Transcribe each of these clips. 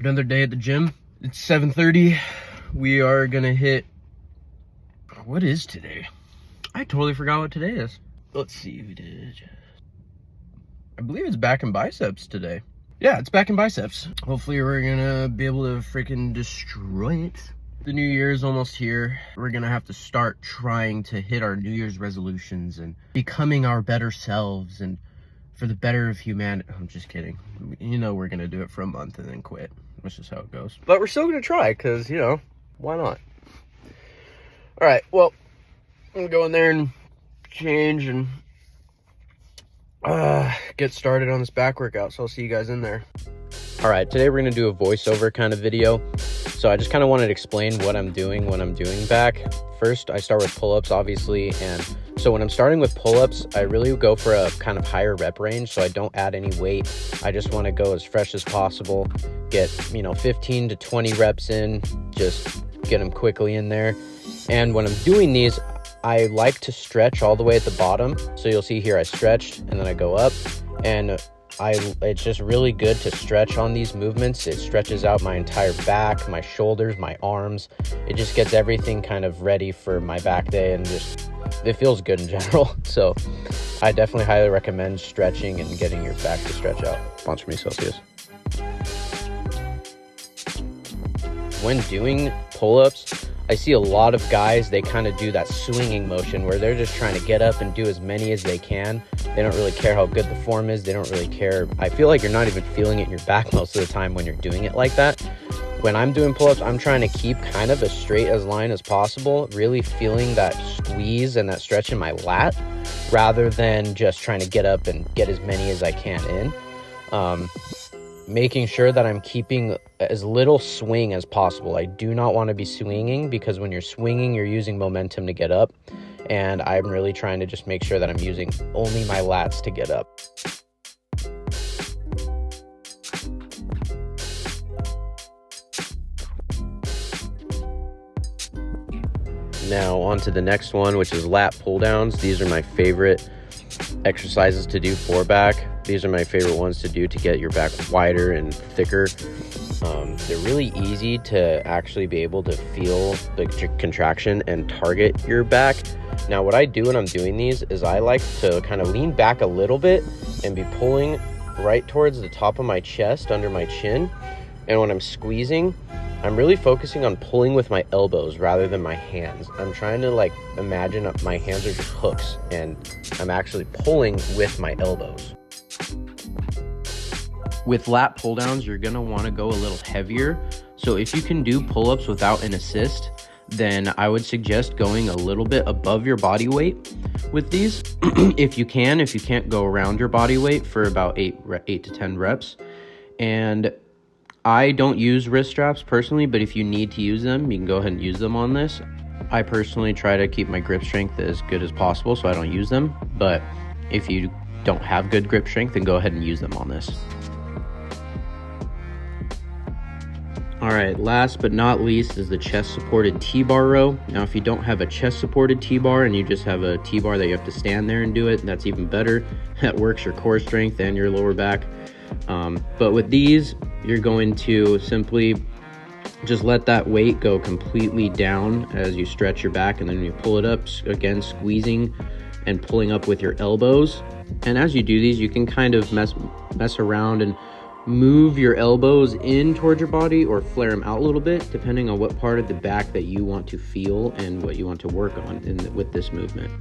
Another day at the gym. It's 7:30. We are gonna hit, what is today? I totally forgot what today is. Let's see, I believe it's back and biceps today. Yeah, it's back and biceps. Hopefully we're gonna be able to freaking destroy it. The new year is almost here. We're gonna have to start trying to hit our New Year's resolutions and becoming our better selves and for the better of humanity. I'm just kidding. You know we're gonna do it for a month and then quit. That's just how it goes. But we're still gonna try, because, you know, why not? All right, well, I'm gonna go in there and change and get started on this back workout. So I'll see you guys in there. All right, today we're gonna do a voiceover kind of video. So I just kind of wanted to explain what I'm doing when I'm doing back. First, I start with pull-ups, obviously. And so when I'm starting with pull-ups, I really go for a kind of higher rep range. So I don't add any weight. I just want to go as fresh as possible. Get, 15 to 20 reps in, just get them quickly in there. And when I'm doing these, I like to stretch all the way at the bottom. So you'll see here I stretched and then I go up, and it's just really good to stretch on these movements. It stretches out my entire back, my shoulders, my arms. It just gets everything kind of ready for my back day, and just it feels good in general. So I definitely highly recommend stretching and getting your back to stretch out. Sponsor me, Celsius. When doing pull-ups, I see a lot of guys, they kind of do that swinging motion where they're just trying to get up and do as many as they can. They don't really care how good the form is. They don't really care. I feel like you're not even feeling it in your back most of the time when you're doing it like that. When I'm doing pull-ups, I'm trying to keep kind of as straight as line as possible, really feeling that squeeze and that stretch in my lat, rather than just trying to get up and get as many as I can in. Making sure that I'm keeping as little swing as possible. I do not want to be swinging, because when you're swinging, you're using momentum to get up. And I'm really trying to just make sure that I'm using only my lats to get up. Now on to the next one, which is lat pull downs. These are my favorite exercises to do for back. These are my favorite ones to do to get your back wider and thicker. They're really easy to actually be able to feel the contraction and target your back. Now what I do when I'm doing these is I like to kind of lean back a little bit and be pulling right towards the top of my chest, under my chin. And when I'm squeezing, I'm really focusing on pulling with my elbows rather than my hands. I'm trying to imagine my hands are just hooks, and I'm actually pulling with my elbows. With lat pull downs, you're gonna wanna go a little heavier. So if you can do pull-ups without an assist, then I would suggest going a little bit above your body weight with these. If you can't, go around your body weight for about 8 to 10 reps. And I don't use wrist straps personally, but if you need to use them, you can go ahead and use them on this. I personally try to keep my grip strength as good as possible, so I don't use them. But if you don't have good grip strength, then go ahead and use them on this. All right, last but not least is the chest supported T-bar row. Now, if you don't have a chest supported T-bar and you just have a T-bar that you have to stand there and do it, that's even better. That works your core strength and your lower back. But with these, you're going to simply just let that weight go completely down as you stretch your back, and then you pull it up, again squeezing and pulling up with your elbows. And as you do these, you can kind of mess around and move your elbows in towards your body or flare them out a little bit, depending on what part of the back that you want to feel and what you want to work on with this movement.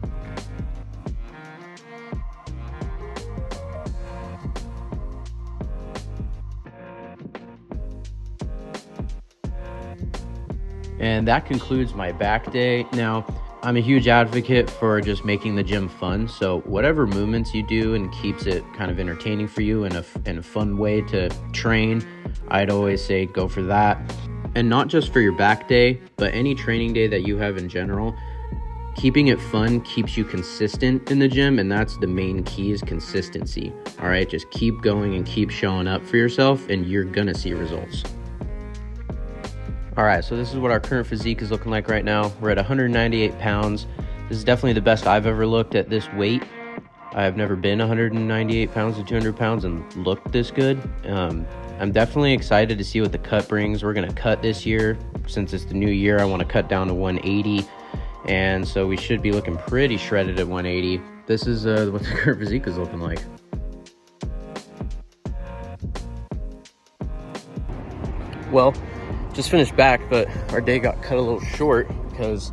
And that concludes my back day. Now, I'm a huge advocate for just making the gym fun. So whatever movements you do and keeps it kind of entertaining for you and a fun way to train, I'd always say go for that. And not just for your back day, but any training day that you have in general. Keeping it fun keeps you consistent in the gym, and that's the main key, is consistency. All right, just keep going and keep showing up for yourself, and you're gonna see results. All right, so this is what our current physique is looking like right now. We're at 198 pounds. This is definitely the best I've ever looked at this weight. I've never been 198 pounds to 200 pounds and looked this good. I'm definitely excited to see what the cut brings. We're gonna cut this year. Since it's the new year, I wanna cut down to 180. And so we should be looking pretty shredded at 180. This is what the curve physique is looking like. Well, just finished back, but our day got cut a little short because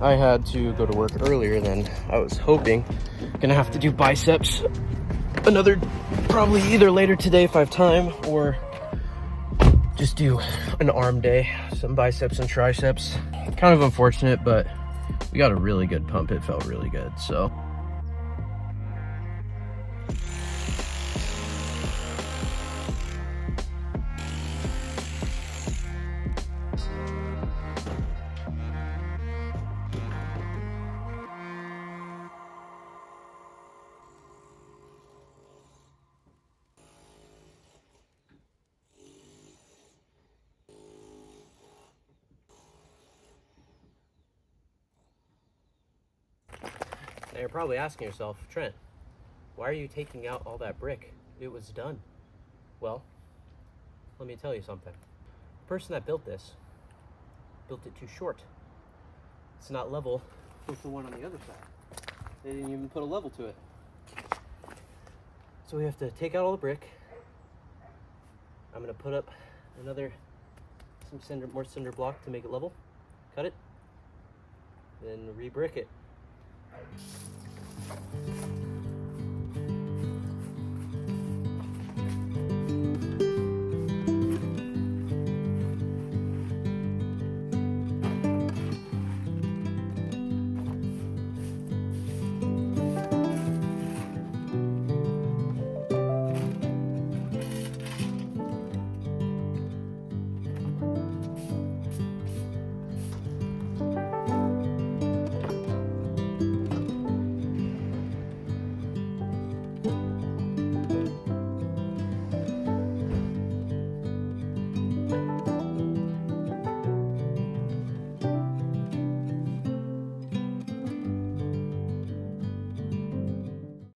I had to go to work earlier than I was hoping. Gonna have to do biceps another, probably either later today if I have time, or just do an arm day, some biceps and triceps. Kind of unfortunate, but we got a really good pump. It felt really good, so. Now you're probably asking yourself, Trent, why are you taking out all that brick? It was done. Well, let me tell you something. The person that built this built it too short. It's not level with the one on the other side. They didn't even put a level to it. So we have to take out all the brick. I'm gonna put up more cinder block to make it level. Cut it, then re-brick it.